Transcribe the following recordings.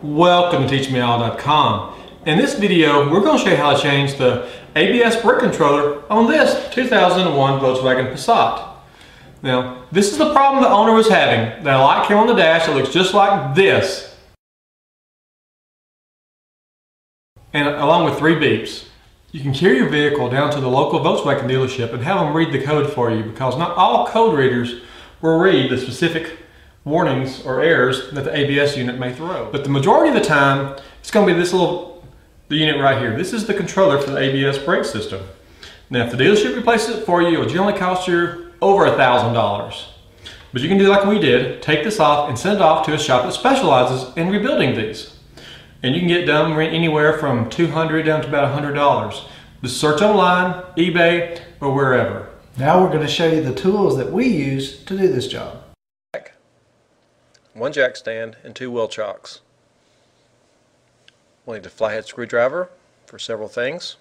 Welcome to teachmeall.com. In this video, we're going to show you how to change the ABS brake controller on this 2001 Volkswagen Passat. Now, this is the problem the owner was having. That light came on the dash that looks just like this, and along with 3 beeps. You can carry your vehicle down to the local Volkswagen dealership and have them read the code for you, because not all code readers will read the specific warnings or errors that the ABS unit may throw. But the majority of the time, it's going to be the unit right here. This is the controller for the ABS brake system. Now, if the dealership replaces it for you, it will generally cost you over $1,000. But you can do like we did, take this off and send it off to a shop that specializes in rebuilding these. And you can get done anywhere from $200 down to about $100. Just search online, eBay, or wherever. Now we're going to show you the tools that we use to do this job. 1 jack stand and 2 wheel chocks. We'll need a flathead screwdriver for several things.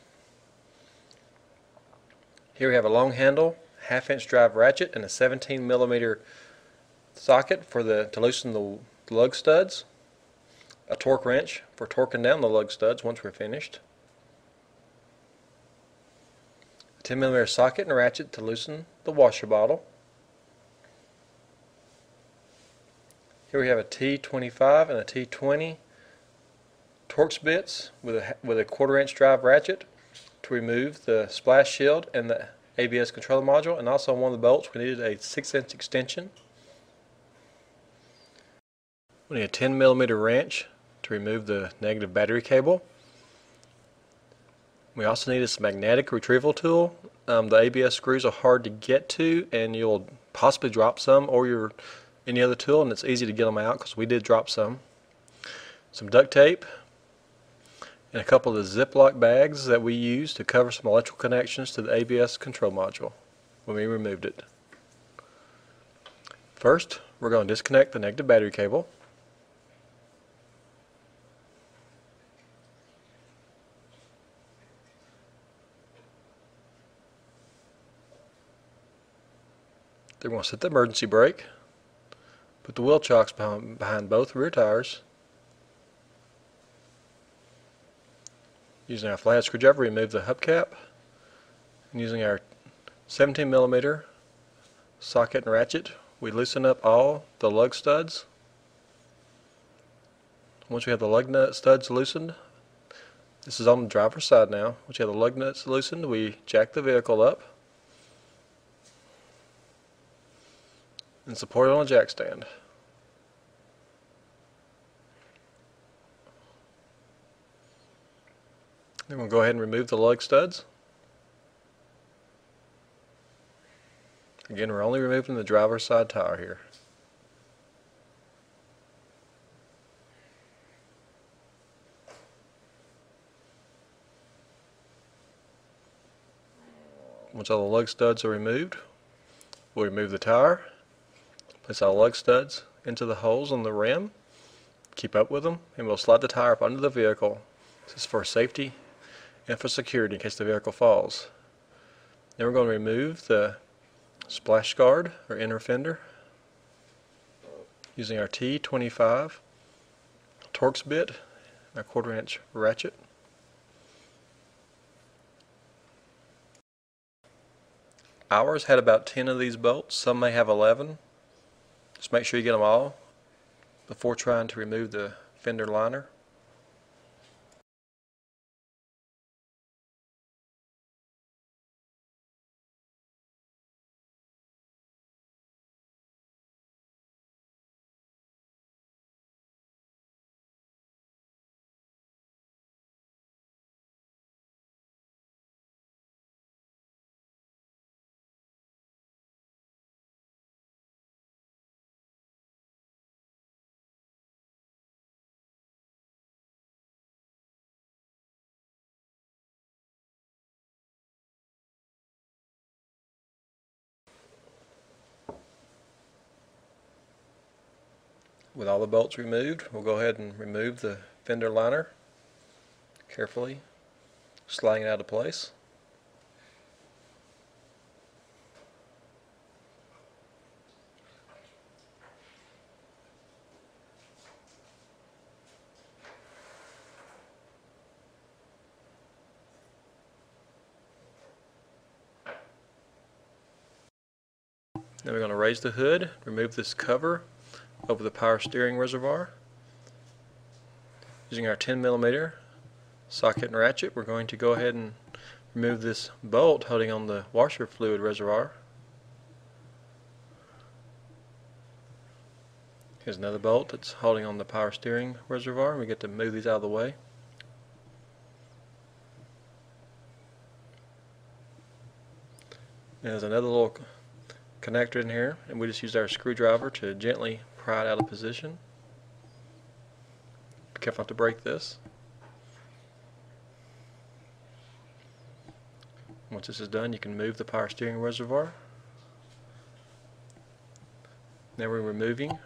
Here we have a long handle, 1/2-inch drive ratchet, and a 17mm socket to loosen the lug studs. A torque wrench for torquing down the lug studs once we're finished. A 10mm socket and ratchet to loosen the washer bottle. Here we have a T-25 and a T-20 Torx bits with a 1/4-inch drive ratchet to remove the splash shield and the ABS controller module, and also on one of the bolts we needed a 6-inch extension. We need a 10mm wrench to remove the negative battery cable. We also need this magnetic retrieval tool. The ABS screws are hard to get to, and you'll possibly drop some or any other tool, and it's easy to get them out because we did drop some. Some duct tape and a couple of the Ziploc bags that we used to cover some electrical connections to the ABS control module when we removed it. First, we're going to disconnect the negative battery cable. Then we're going to set the emergency brake. Put the wheel chocks behind both rear tires. Using our flathead screwdriver, remove the hubcap. And using our 17mm socket and ratchet, we loosen up all the lug studs. Once we have the lug nut studs loosened, this is on the driver's side now. Once you have the lug nuts loosened, we jack the vehicle up and support it on a jack stand. Then we'll go ahead and remove the lug studs. Again, we're only removing the driver's side tire here. Once all the lug studs are removed, we'll remove the tire. Place our lug studs into the holes on the rim, keep up with them, and we'll slide the tire up under the vehicle. This is for safety and for security in case the vehicle falls. Then we're going to remove the splash guard or inner fender using our T-25 Torx bit and a 1/4-inch ratchet. Ours had about 10 of these bolts, some may have 11. Just make sure you get them all before trying to remove the fender liner. With all the bolts removed, we'll go ahead and remove the fender liner carefully, sliding it out of place. Then we're going to raise the hood, remove this cover over the power steering reservoir. Using our 10mm socket and ratchet, we're going to go ahead and remove this bolt holding on the washer fluid reservoir. Here's another bolt that's holding on the power steering reservoir, and we get to move these out of the way. There's another little connector in here, and we just use our screwdriver to gently pry it out of position. Be careful not to break this. Once this is done, you can move the power steering reservoir. Now we're removing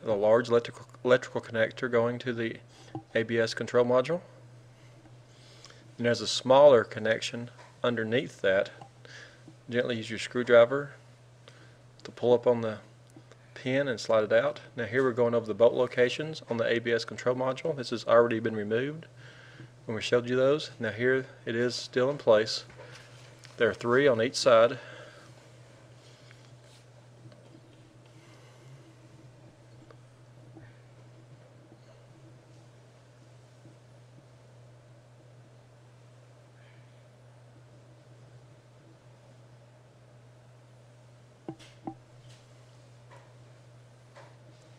the large electrical connector going to the ABS control module. And there's a smaller connection underneath that. Gently use your screwdriver to pull up on the pin and slide it out. Now here we're going over the bolt locations on the ABS control module. This has already been removed when we showed you those. Now here it is still in place. There are 3 on each side.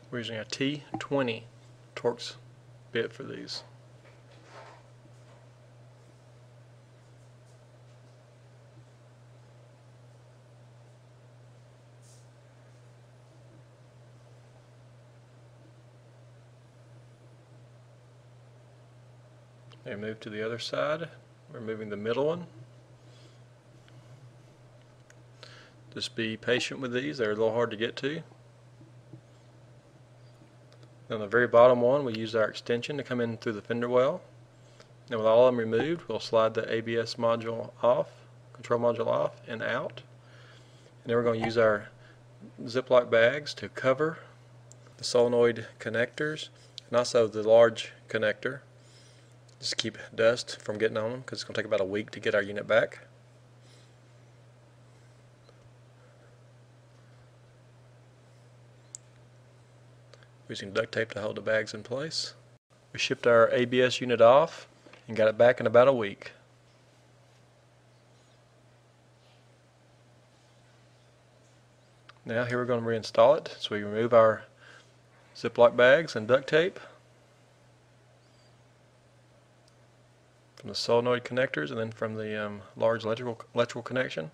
We're using a T-20 Torx bit for these. Now move to the other side. We're moving the middle one. Just be patient with these, they're a little hard to get to. On the very bottom one, we use our extension to come in through the fender well. Now with all of them removed, we'll slide the ABS module off, control module off and out. And then we're going to use our Ziploc bags to cover the solenoid connectors and also the large connector. Just keep dust from getting on them because it's going to take about a week to get our unit back. Using duct tape to hold the bags in place. We shipped our ABS unit off and got it back in about a week. Now here we're going to reinstall it. So we remove our Ziploc bags and duct tape from the solenoid connectors and then from the large electrical connection.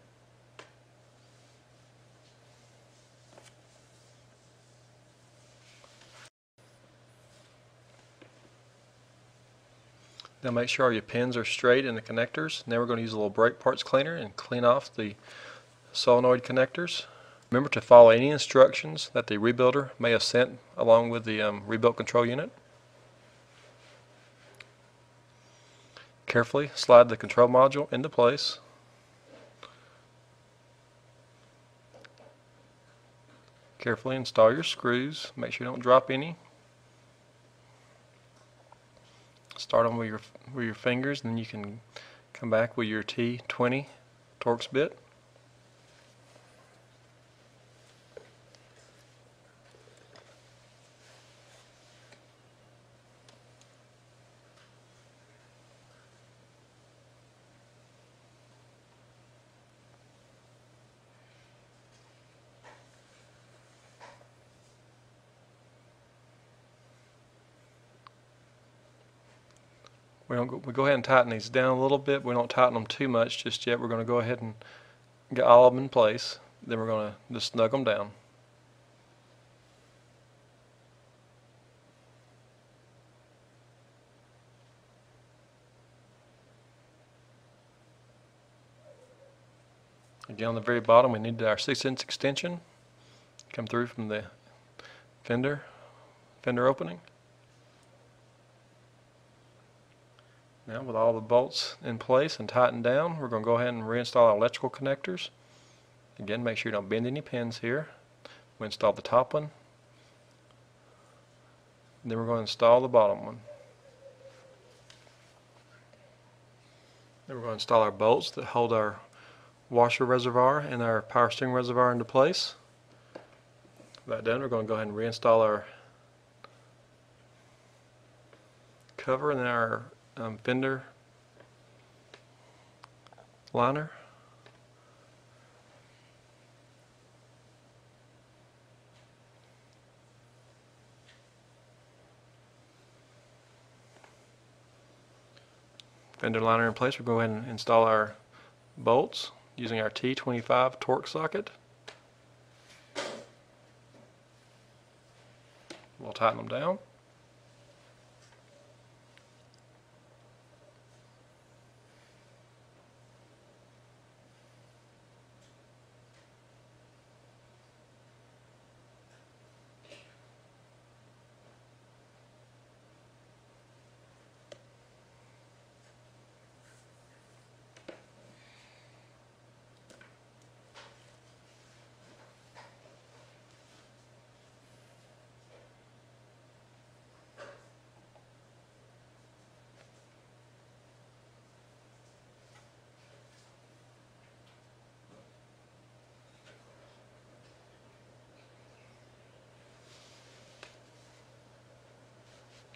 Now make sure all your pins are straight in the connectors. Now we're going to use a little brake parts cleaner and clean off the solenoid connectors. Remember to follow any instructions that the rebuilder may have sent along with the rebuilt control unit. Carefully slide the control module into place. Carefully install your screws. Make sure you don't drop any. Start on with your fingers, and then you can come back with your T-20 Torx bit. We go ahead and tighten these down a little bit. We don't tighten them too much just yet. We're going to go ahead and get all of them in place. Then we're going to just snug them down. Again, on the very bottom, we need our 6-inch extension come through from the fender opening. Now with all the bolts in place and tightened down, we're going to go ahead and reinstall our electrical connectors. Again, make sure you don't bend any pins here. We install the top one. Then we're going to install the bottom one. Then we're going to install our bolts that hold our washer reservoir and our power steering reservoir into place. That done, we're going to go ahead and reinstall our cover and our fender liner. Fender liner in place, we'll go ahead and install our bolts using our T-20 Torx socket. We'll tighten them down.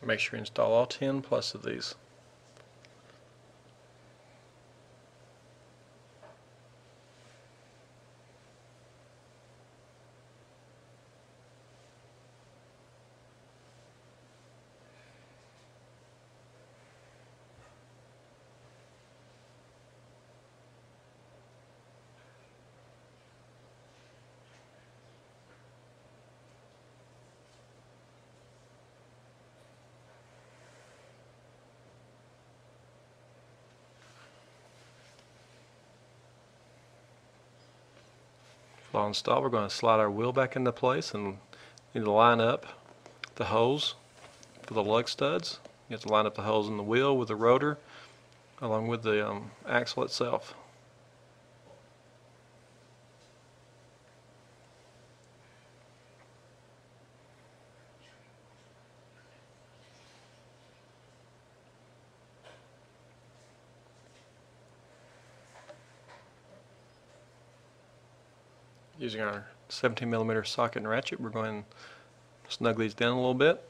Make sure you install all 10 plus of these. While installed, we're going to slide our wheel back into place and need to line up the holes for the lug studs. You have to line up the holes in the wheel with the rotor along with the axle itself. Using our 17mm socket and ratchet, we're going to snug these down a little bit.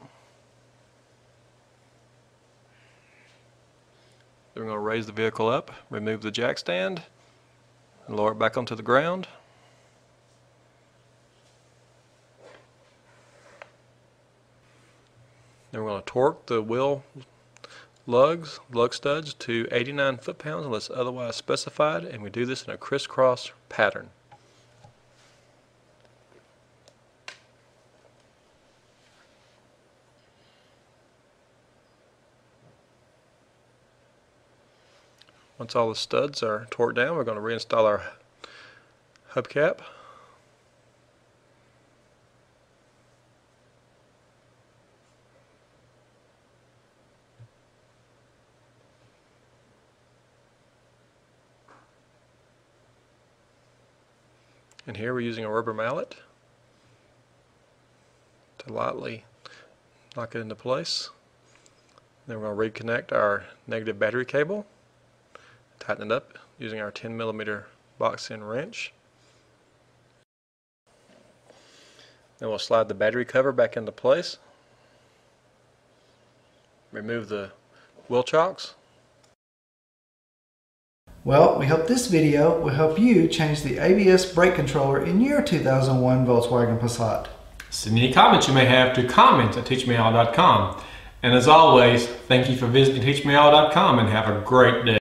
Then we're going to raise the vehicle up, remove the jack stand, and lower it back onto the ground. Then we're going to torque the wheel lug studs to 89 foot-pounds unless otherwise specified, and we do this in a crisscross pattern. Once all the studs are torqued down, we're going to reinstall our hubcap. And here we're using a rubber mallet to lightly lock it into place. Then we're going to reconnect our negative battery cable. Tighten it up using our 10mm box-end wrench. Then we'll slide the battery cover back into place. Remove the wheel chocks. Well, we hope this video will help you change the ABS brake controller in your 2001 Volkswagen Passat. Send any comments you may have to comments@teachmeall.com. And as always, thank you for visiting teachmeall.com and have a great day.